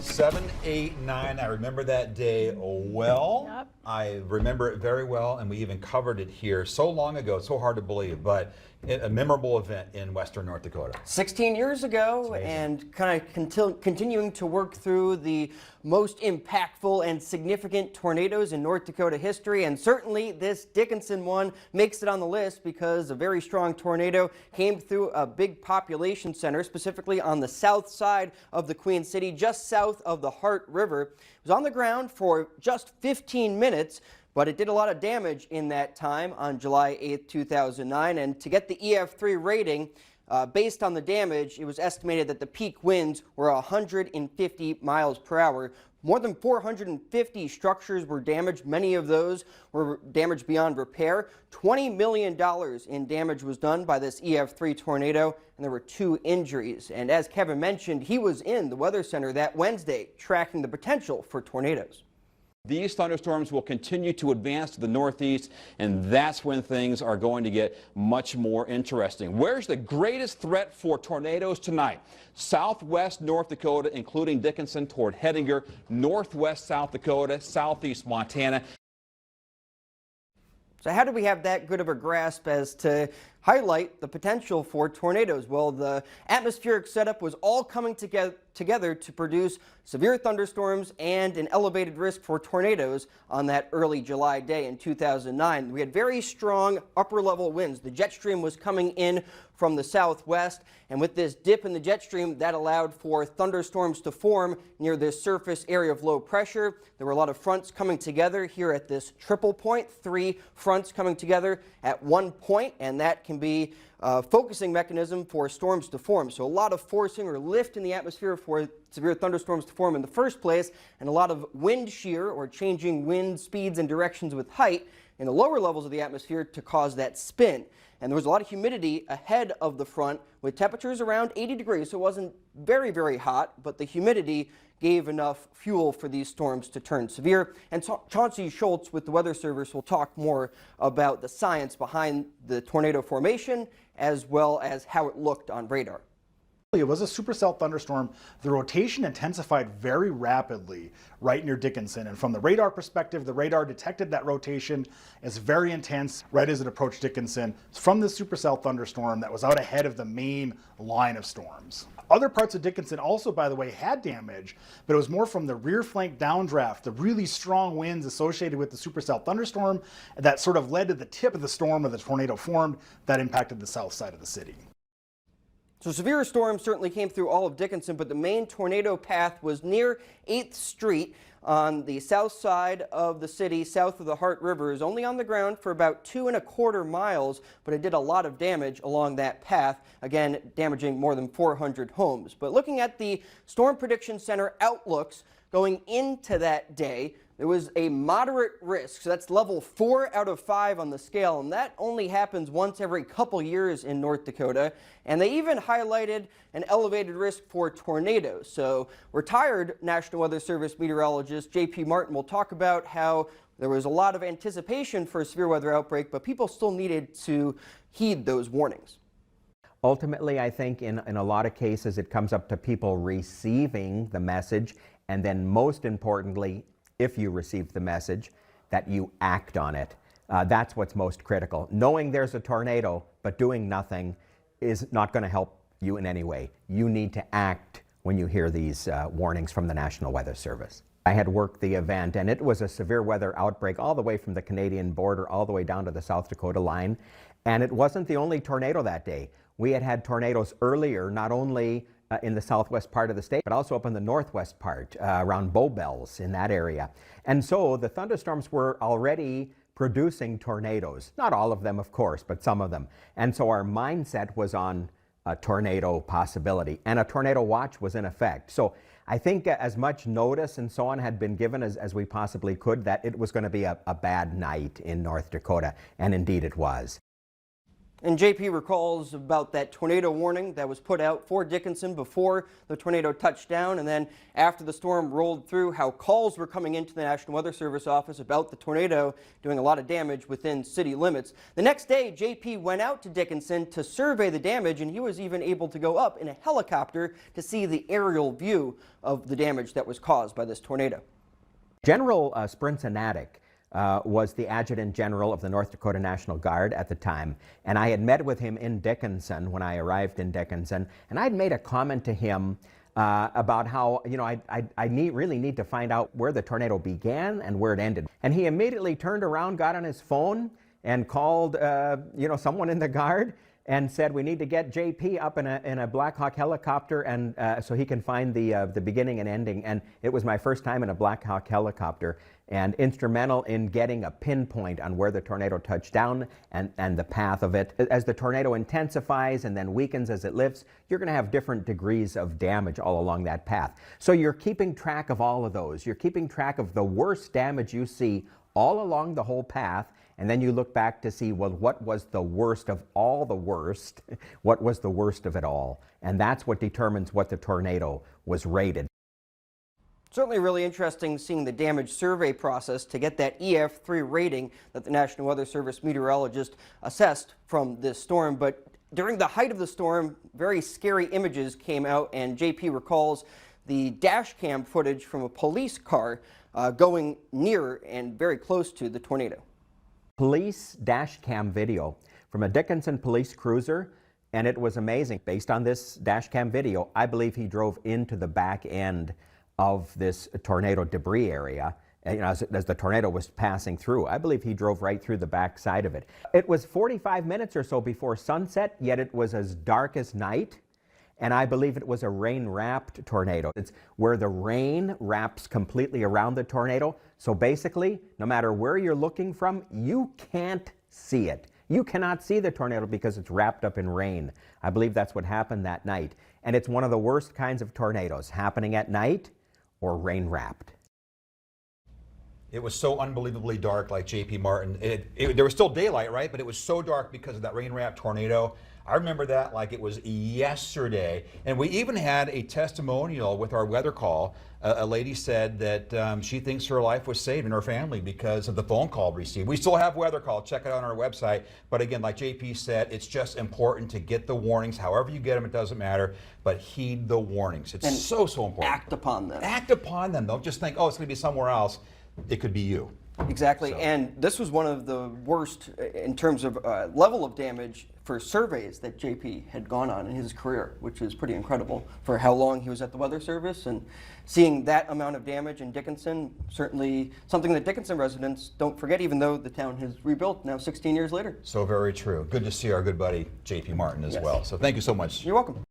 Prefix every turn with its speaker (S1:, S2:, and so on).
S1: Seven, 8, 9. I remember that day well.
S2: Yep.
S1: I remember it very well, and we even covered it here so long ago. It's so hard to believe, but a memorable event in western North Dakota.
S3: 16 years ago, and kind of continuing to work through the most impactful and significant tornadoes in North Dakota history, and certainly this Dickinson one makes it on the list because a very strong tornado came through a big population center, specifically on the south side of the Queen City, just south of the Heart River. It was on the ground for just 15 minutes, but it did a lot of damage in that time on July 8th, 2009. And to get the EF-3 rating, based on the damage, it was estimated that the peak winds were 150 miles per hour. More than 450 structures were damaged. Many of those were damaged beyond repair. $20 million in damage was done by this EF-3 tornado, and there were 2 injuries. And as Kevin mentioned, he was in the Weather Center that Wednesday tracking the potential for tornadoes.
S4: These thunderstorms will continue to advance to the northeast, and that's when things are going to get much more interesting. Where's the greatest threat for tornadoes tonight? Southwest North Dakota, including Dickinson toward Hettinger, northwest South Dakota, southeast Montana.
S3: So how do we have that good of a grasp as to highlight the potential for tornadoes? Well, the atmospheric setup was all coming together to produce severe thunderstorms and an elevated risk for tornadoes on that early July day in 2009. We had very strong upper level winds. The jet stream was coming in from the southwest, and with this dip in the jet stream, that allowed for thunderstorms to form near this surface area of low pressure. There were a lot of fronts coming together here at this triple point, 3 fronts coming together at one point, and that can be a focusing mechanism for storms to form. So a lot of forcing or lift in the atmosphere for severe thunderstorms to form in the first place, and a lot of wind shear or changing wind speeds and directions with height in the lower levels of the atmosphere to cause that spin. And there was a lot of humidity ahead of the front with temperatures around 80 degrees, so it wasn't very, very hot, but the humidity gave enough fuel for these storms to turn severe. And Chauncey Schultz with the Weather Service will talk more about the science behind the tornado formation as well as how it looked on radar.
S5: It was a supercell thunderstorm. The rotation intensified very rapidly right near Dickinson, and from the radar perspective, the radar detected that rotation as very intense right as it approached Dickinson from the supercell thunderstorm that was out ahead of the main line of storms. Other parts of Dickinson also, by the way, had damage, but it was more from the rear flank downdraft, the really strong winds associated with the supercell thunderstorm that sort of led to the tip of the storm where the tornado formed that impacted the south side of the city.
S3: So severe storms certainly came through all of Dickinson, but the main tornado path was near 8th Street on the south side of the city, south of the Heart River. It was only on the ground for about 2¼ miles, but it did a lot of damage along that path, again, damaging more than 400 homes. But looking at the Storm Prediction Center outlooks going into that day, there was a moderate risk, so that's level 4 out of 5 on the scale, and that only happens once every couple years in North Dakota. And they even highlighted an elevated risk for tornadoes. So retired National Weather Service meteorologist J.P. Martin will talk about how there was a lot of anticipation for a severe weather outbreak, but people still needed to heed those warnings.
S6: Ultimately, I think in a lot of cases it comes up to people receiving the message, and then most importantly, if you receive the message, that you act on it. That's what's most critical. Knowing there's a tornado, but doing nothing is not going to help you in any way. You need to act when you hear these warnings from the National Weather Service. I had worked the event, and it was a severe weather outbreak all the way from the Canadian border all the way down to the South Dakota line. And it wasn't the only tornado that day. We had had tornadoes earlier, not only in the southwest part of the state, but also up in the northwest part, around Bow Bells in that area. And so the thunderstorms were already producing tornadoes. Not all of them, of course, but some of them. And so our mindset was on a tornado possibility, and a tornado watch was in effect. So I think as much notice and so on had been given as we possibly could that it was going to be a bad night in North Dakota, and indeed it was.
S3: And JP recalls about that tornado warning that was put out for Dickinson before the tornado touched down, and then after the storm rolled through, how calls were coming into the National Weather Service office about the tornado doing a lot of damage within city limits. The next day, JP went out to Dickinson to survey the damage, and he was even able to go up in a helicopter to see the aerial view of the damage that was caused by this tornado.
S6: General Sprincenatic was the Adjutant General of the North Dakota National Guard at the time, and I had met with him in Dickinson when I arrived in Dickinson, and I'd made a comment to him about how, you know, I really need to find out where the tornado began and where it ended. And he immediately turned around, got on his phone, and called, you know, someone in the Guard and said, we need to get JP up in a Black Hawk helicopter, and so he can find the beginning and ending. And it was my first time in a Black Hawk helicopter, and instrumental in getting a pinpoint on where the tornado touched down and the path of it. As the tornado intensifies and then weakens as it lifts, you're going to have different degrees of damage all along that path. So you're keeping track of all of those. You're keeping track of the worst damage you see all along the whole path, and then you look back to see, well, what was the worst of all the worst? What was the worst of it all? And that's what determines what the tornado was rated.
S3: Certainly really interesting seeing the damage survey process to get that EF-3 rating that the National Weather Service meteorologist assessed from this storm. But during the height of the storm, very scary images came out, and JP recalls the dash cam footage from a police car going near and very close to the tornado.
S6: Police dash cam video from a Dickinson police cruiser, and it was amazing. Based on this dash cam video, I believe he drove into the back end of this tornado debris area, you know, as the tornado was passing through. I believe he drove right through the back side of it. It was 45 minutes or so before sunset, yet it was as dark as night, and I believe it was a rain-wrapped tornado. It's where the rain wraps completely around the tornado, so basically, no matter where you're looking from, you can't see it. You cannot see the tornado because it's wrapped up in rain. I believe that's what happened that night, and it's one of the worst kinds of tornadoes, happening at night or rain-wrapped.
S1: It was so unbelievably dark, like JP Martin. There was still daylight, right? But it was so dark because of that rain-wrapped tornado. I remember that like it was yesterday. And we even had a testimonial with our weather call. A lady said that she thinks her life was saved and her family because of the phone call received. We still have weather call. Check it out on our website. But again, like JP said, it's just important to get the warnings. However you get them, it doesn't matter. But heed the warnings. It's so important.
S3: Act upon them.
S1: Act upon them. Don't just think, oh, it's going to be somewhere else. It could be you.
S3: Exactly, and this was one of the worst in terms of level of damage for surveys that JP had gone on in his career, which is pretty incredible for how long he was at the Weather Service. And seeing that amount of damage in Dickinson, certainly something that Dickinson residents don't forget, even though the town has rebuilt now 16 years later.
S1: So very true. Good to see our good buddy JP Martin as well. So thank you so much.
S3: You're welcome.